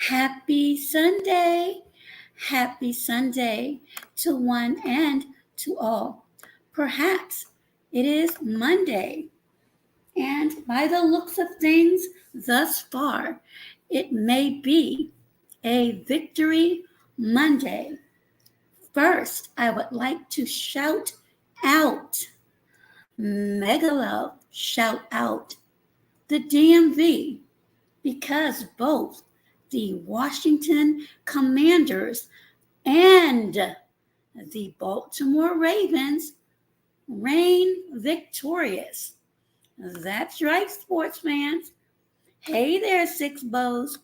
Happy Sunday. Happy Sunday to one and to all. Perhaps it is Monday, and by the looks of things thus far, it may be a Victory Monday. First, I would like to shout out, mega love, shout out the DMV because both the Washington Commanders and the Baltimore Ravens reign victorious. That's right, sports fans. Hey there, Six Bows.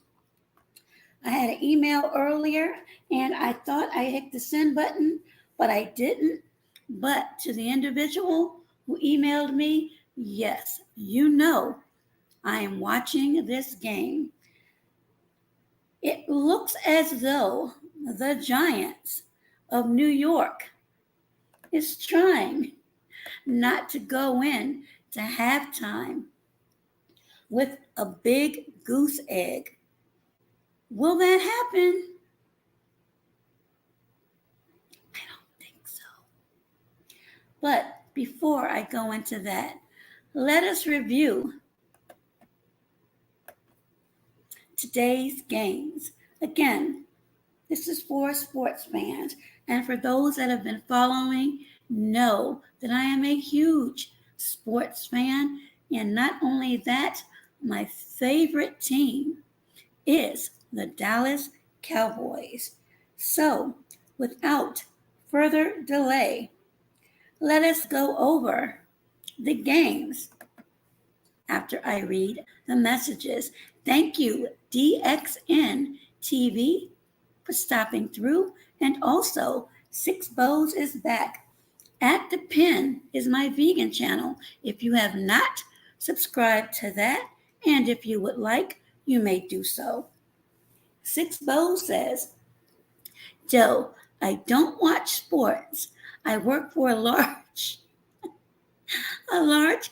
I had an email earlier and I thought I hit the send button, but I didn't. But to the individual who emailed me, yes, you know I am watching this game. It looks as though the Giants of New York is trying not to go in to halftime with a big goose egg. Will that happen? I don't think so. But before I go into that, let us review today's games. Again, this is for sports fans, and for those that have been following, know that I am a huge sports fan, and not only that, my favorite team is the Dallas Cowboys. So, without further delay, let us go over the games after I read the messages. Thank you, DXN TV, for stopping through, and also Six Bows is back. At the Pin is my vegan channel. If you have not subscribed to that, and if you would like, you may do so. Six Bows says, Joe, I don't watch sports. I work for a large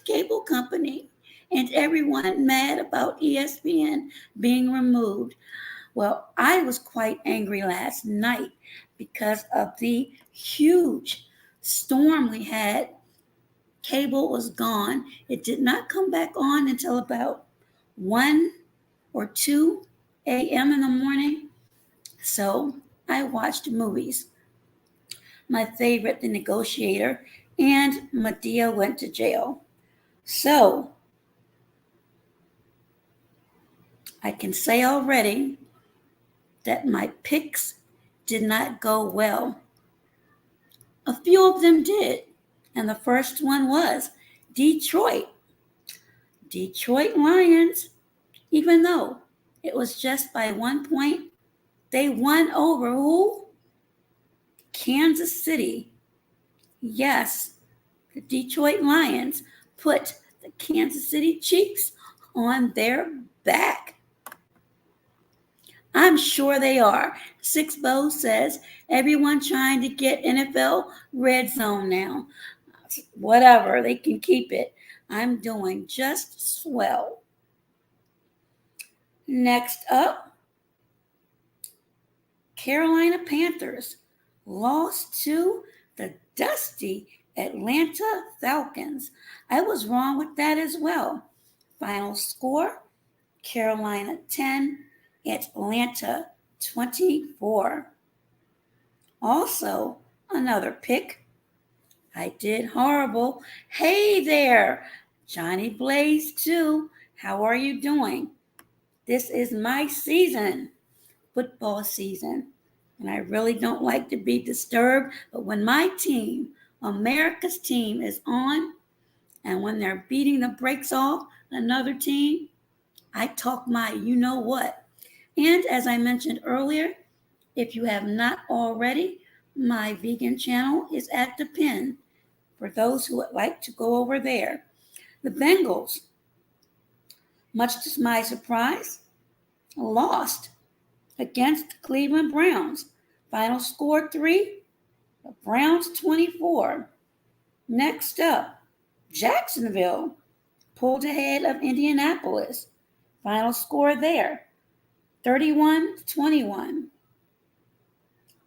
cable company, and everyone mad about ESPN being removed. Well, I was quite angry last night because of the huge storm we had. Cable was gone. It did not come back on until about 1 or 2 a.m. in the morning. So I watched movies. My favorite, The Negotiator, and Medea Went to Jail. So I can say already that my picks did not go well. A few of them did, and the first one was Detroit. Detroit Lions, even though it was just by 1 point, they won over who? Kansas City. Yes, the Detroit Lions put the Kansas City Chiefs on their back. I'm sure they are. Six Bows says everyone trying to get NFL red zone now. Whatever, they can keep it. I'm doing just swell. Next up, Carolina Panthers lost to the dusty Atlanta Falcons. I was wrong with that as well. Final score, Carolina 10, Atlanta 24. Also, another pick. I did horrible. Hey there, Johnny Blaze 2. How are you doing? This is my season, football season. And I really don't like to be disturbed, but when my team, America's team, is on, and when they're beating the brakes off another team, I talk my you know what. And as I mentioned earlier, if you have not already, my vegan channel is at the Pin for those who would like to go over there. The Bengals, much to my surprise, lost against the Cleveland Browns. Final score 3, the Browns 24. Next up, Jacksonville pulled ahead of Indianapolis. Final score there, 31-21.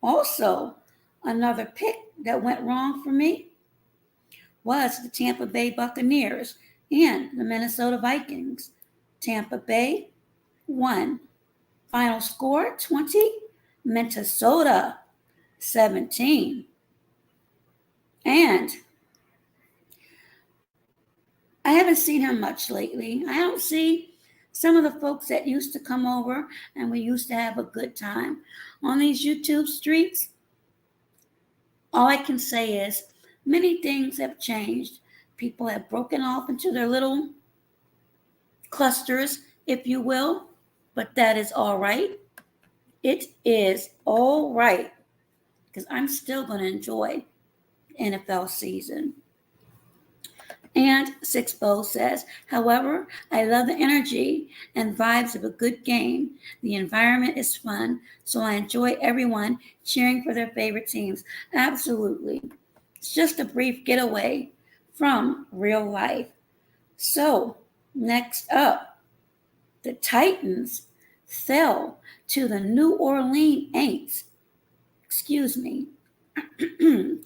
Also, another pick that went wrong for me was the Tampa Bay Buccaneers and the Minnesota Vikings. Tampa Bay won. Final score 20, Minnesota 17. And I haven't seen him much lately. I don't see some of the folks that used to come over and we used to have a good time on these YouTube streets. All I can say is many things have changed. People have broken off into their little clusters, if you will, but that is all right. It is all right because I'm still going to enjoy NFL season. And Sixbo says, however, I love the energy and vibes of a good game. The environment is fun, so I enjoy everyone cheering for their favorite teams. Absolutely. It's just a brief getaway from real life. So, next up, the Titans fell to the New Orleans Saints. The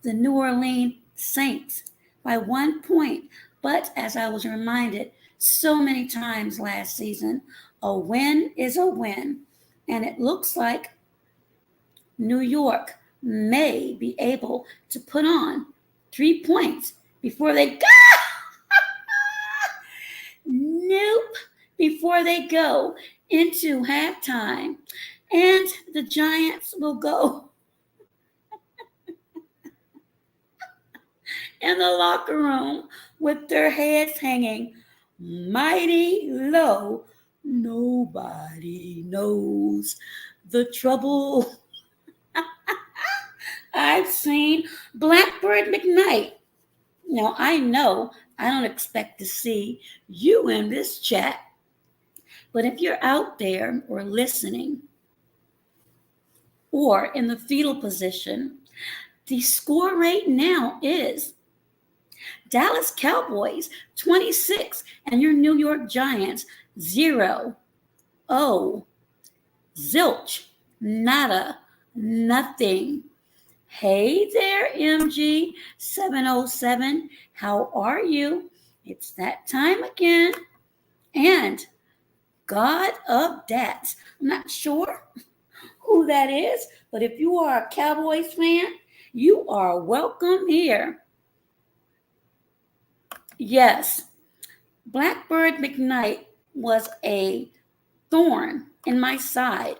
New Orleans Saints by 1 point. But as I was reminded so many times last season, a win is a win. And it looks like New York may be able to put on 3 points before they go. Nope. Before they go into halftime. And the Giants will go in the locker room with their heads hanging mighty low. Nobody knows the trouble I've seen. Blackbird McKnight. Now, I know I don't expect to see you in this chat, but if you're out there or listening or in the fetal position, the score right now is Dallas Cowboys 26 and your New York Giants 0. Oh, zilch, nada, nothing. Hey there, MG 707. How are you? It's that time again. And God of Dats. I'm not sure who that is, but if you are a Cowboys fan, you are welcome here. Yes, Blackbird McKnight was a thorn in my side,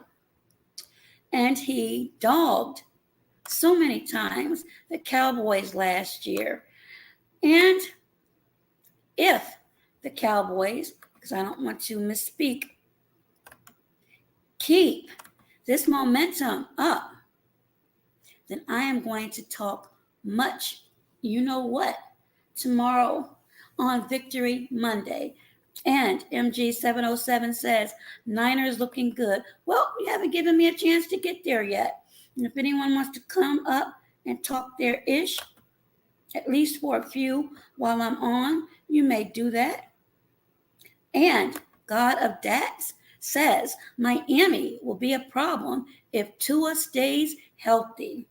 and he dogged so many times the Cowboys last year. And if the Cowboys, because I don't want to misspeak, keep this momentum up, then I am going to talk much, you know what, tomorrow on Victory Monday. And MG707 says, Niners looking good. Well, you haven't given me a chance to get there yet. And if anyone wants to come up and talk their ish, at least for a few while I'm on, you may do that. And God of Dax says Miami will be a problem if Tua stays healthy.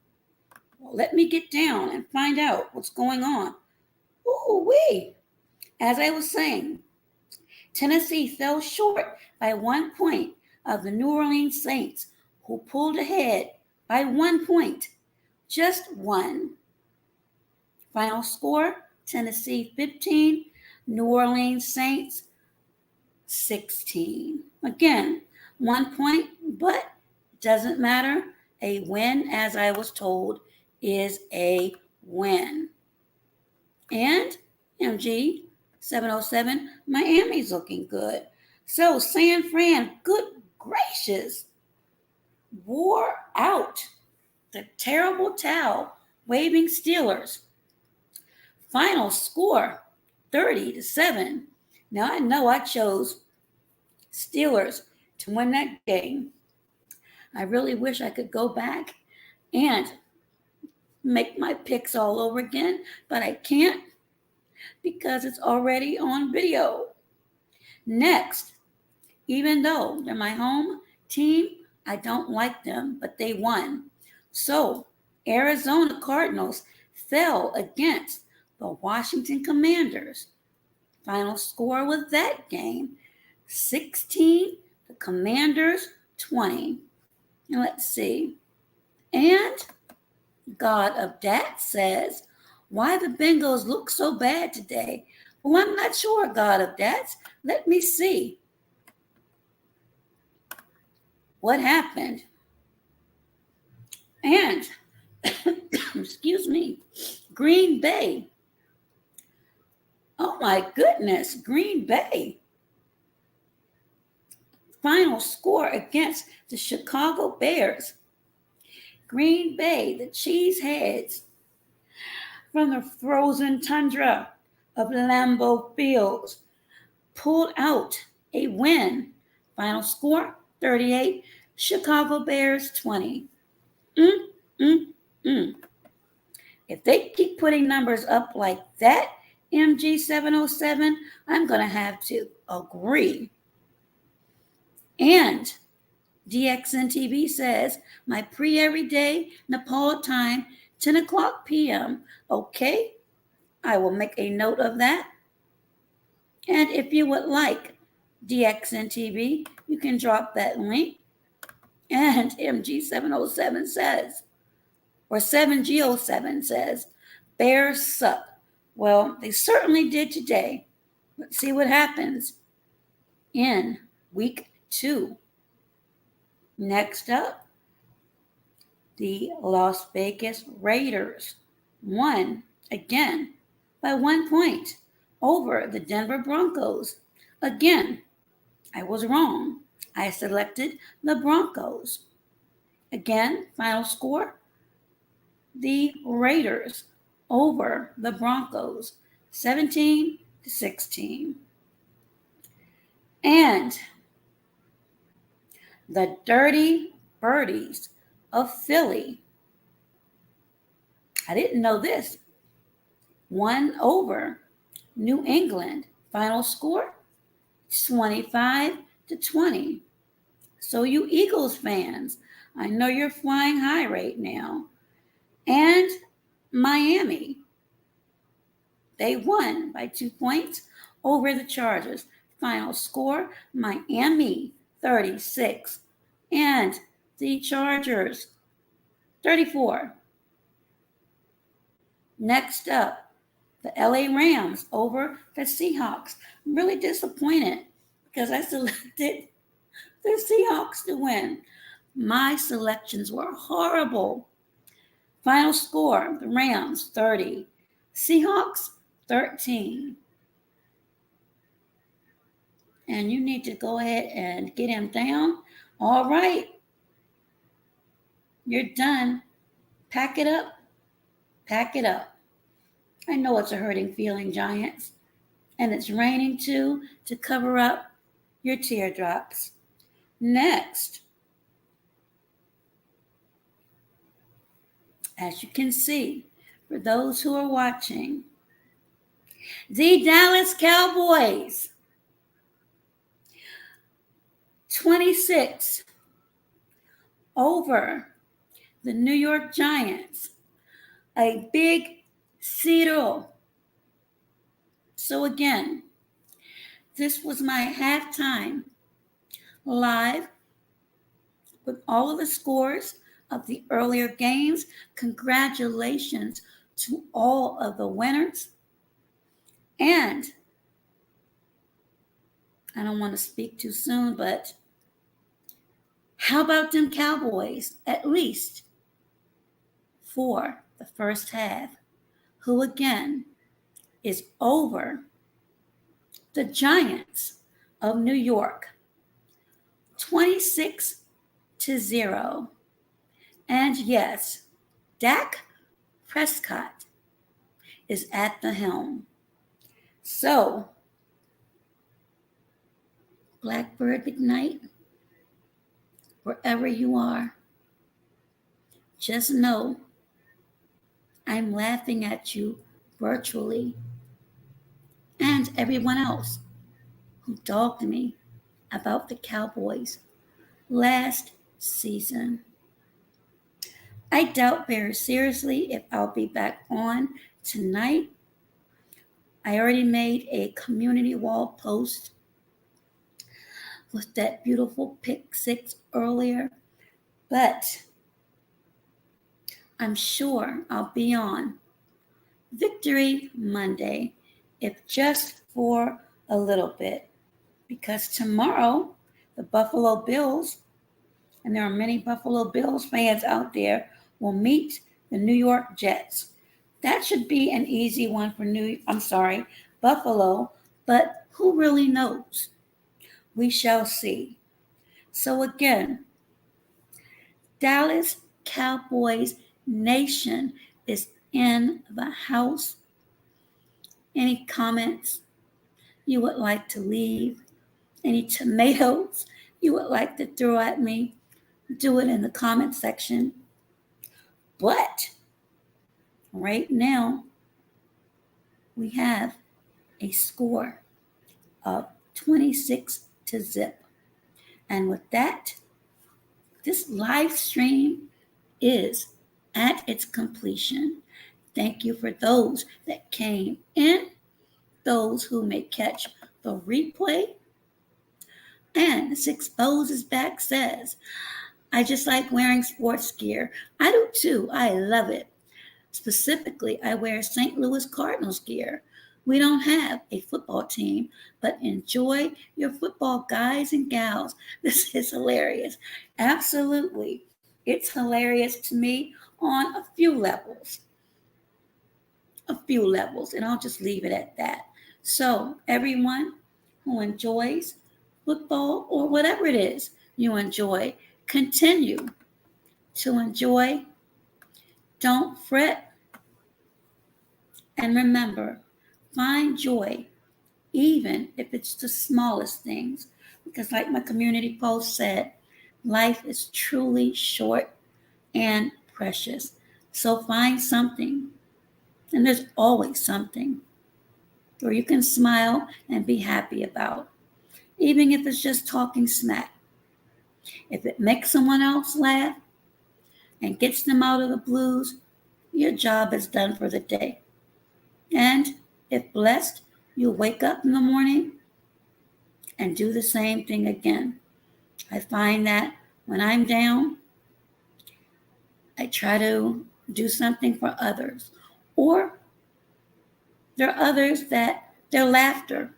Well, let me get down and find out what's going on. Ooh-wee. As I was saying, Tennessee fell short by 1 point of the New Orleans Saints, who pulled ahead by 1 point. Just one. Final score, Tennessee 15, New Orleans Saints 16. Again, 1 point, but it doesn't matter. A win, as I was told, is a win. And MG 707, Miami's looking good. So San Fran, good gracious, wore out the terrible towel waving Steelers. Final score 30-7. Now I know I chose Steelers to win that game. I really wish I could go back and make my picks all over again, but I can't because it's already on video. Next, even though they're my home team, I don't like them, but they won. So, Arizona Cardinals fell against the Washington Commanders. Final score with that game 16, the Commanders 20. And let's see. And God of Dat says, why the Bengals look so bad today? Well, I'm not sure, God of Dat. Let me see. What happened? And, excuse me, Green Bay. Oh my goodness, Green Bay. Final score against the Chicago Bears. Green Bay, the Cheeseheads, from the frozen tundra of Lambeau Fields, pulled out a win. Final score 38, Chicago Bears 20. Mm, mm, mm. If they keep putting numbers up like that, MG707, I'm going to have to agree. And DXNTV says, my pre-everyday Nepal time, 10 o'clock p.m. Okay, I will make a note of that. And if you would like DXNTV, you can drop that link. And MG707 says, or 7G07 says, Bears suck. Well, they certainly did today. Let's see what happens in week 2. Next up, the Las Vegas Raiders won again by 1 point over the Denver Broncos. Again, I was wrong. I selected the Broncos. Again, final score, the Raiders over the Broncos, 17-16. And the Dirty Birdies of Philly, I didn't know this, won over New England. Final score, 25-20. So you Eagles fans, I know you're flying high right now. And Miami, they won by 2 points over the Chargers. Final score, Miami 36 and the Chargers 34. Next up, the LA Rams over the Seahawks. I'm really disappointed because I selected the Seahawks to win. My selections were horrible. Final score, the Rams 30, Seahawks 13. And you need to go ahead and get him down. All right. You're done. Pack it up. Pack it up. I know it's a hurting feeling, Giants. And it's raining too to cover up your teardrops. Next, as you can see, for those who are watching, the Dallas Cowboys 26 over the New York Giants. A big 0. So again, this was my halftime live with all of the scores of the earlier games. Congratulations to all of the winners. And I don't want to speak too soon, but how about them Cowboys, at least for the first half, who again is over the Giants of New York, 26-0. And yes, Dak Prescott is at the helm. So, Blackbird McKnight, wherever you are, just know I'm laughing at you virtually and everyone else who dogged me about the Cowboys last season. I doubt very seriously if I'll be back on tonight. I already made a community wall post with that beautiful pick six earlier, but I'm sure I'll be on Victory Monday, if just for a little bit, because tomorrow the Buffalo Bills, and there are many Buffalo Bills fans out there, will meet the New York Jets. That should be an easy one for Buffalo, but who really knows? We shall see. So again, Dallas Cowboys Nation is in the house. Any comments you would like to leave? Any tomatoes you would like to throw at me? Do it in the comment section. But right now, we have a score of 26-0. And with that, this live stream is at its completion. Thank you for those that came in, those who may catch the replay. And Six Bows is back says, I just like wearing sports gear. I do too. I love it. Specifically, I wear St. Louis Cardinals gear. We don't have a football team, but enjoy your football, guys and gals. This is hilarious. Absolutely. It's hilarious to me on a few levels. And I'll just leave it at that. So, everyone who enjoys football or whatever it is you enjoy, continue to enjoy. Don't fret. And remember, find joy, even if it's the smallest things. Because, like my community post said, life is truly short and precious. So find something, and there's always something where you can smile and be happy about, even if it's just talking smack. If it makes someone else laugh and gets them out of the blues, your job is done for the day. And if blessed, you'll wake up in the morning and do the same thing again. I find that when I'm down, I try to do something for others. Or there are others that their laughter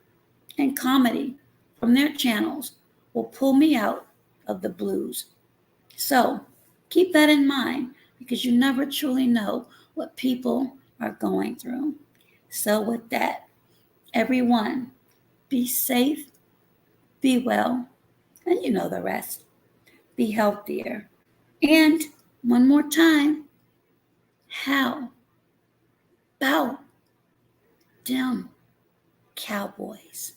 and comedy from their channels will pull me out of the blues. So keep that in mind, because you never truly know what people are going through. So with that, everyone, be safe, be well, and you know the rest. Be healthier. And one more time, how about them Cowboys?